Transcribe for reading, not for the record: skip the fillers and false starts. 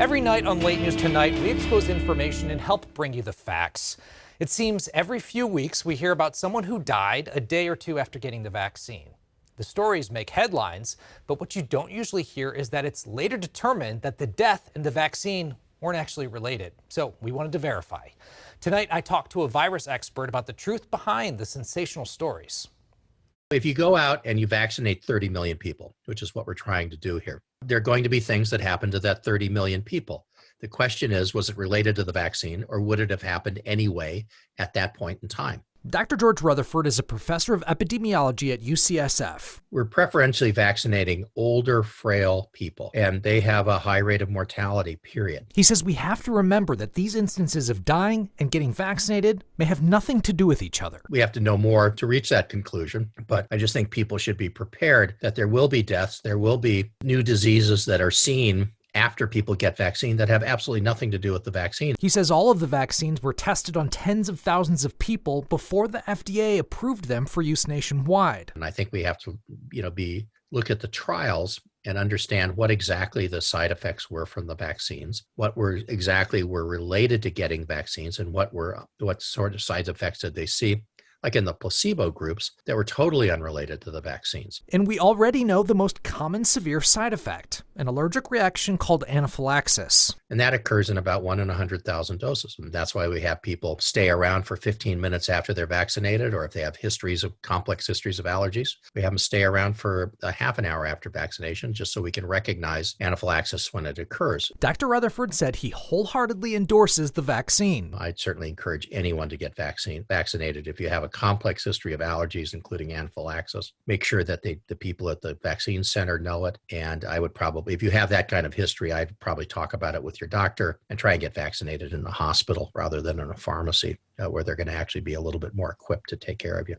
Every night on Late News Tonight, we expose information and help bring you the facts. It seems every few weeks we hear about someone who died a day or two after getting the vaccine. The stories make headlines, but what you don't usually hear is that it's later determined that the death and the vaccine weren't actually related. So we wanted to verify. Tonight, I talked to a virus expert about the truth behind the sensational stories. If you go out and you vaccinate 30 million people, which is what we're trying to do here, there are going to be things that happen to that 30 million people. The question is, was it related to the vaccine, or would it have happened anyway at that point in time? Dr. George Rutherford is a professor of epidemiology at UCSF. We're preferentially vaccinating older, frail people, and they have a high rate of mortality, period. He says we have to remember that these instances of dying and getting vaccinated may have nothing to do with each other. We have to know more to reach that conclusion, but I just think people should be prepared that there will be deaths, there will be new diseases that are seen after people get vaccine that have absolutely nothing to do with the vaccine. He says all of the vaccines were tested on tens of thousands of people before the FDA approved them for use nationwide. And I think we have to, look at the trials and understand what exactly the side effects were from the vaccines, what exactly were related to getting vaccines, and what sort of side effects did they see, like in the placebo groups that were totally unrelated to the vaccines. And we already know the most common severe side effect, an allergic reaction called anaphylaxis. And that occurs in about 1 in 100,000 doses. And that's why we have people stay around for 15 minutes after they're vaccinated, or if they have complex histories of allergies, we have them stay around for a half an hour after vaccination, just so we can recognize anaphylaxis when it occurs. Dr. Rutherford said he wholeheartedly endorses the vaccine. I'd certainly encourage anyone to get vaccinated if you have a complex history of allergies, including anaphylaxis. Make sure that the people at the vaccine center know it. And I would probably, if you have that kind of history, I'd probably talk about it with your doctor and try and get vaccinated in the hospital rather than in a pharmacy where they're going to actually be a little bit more equipped to take care of you.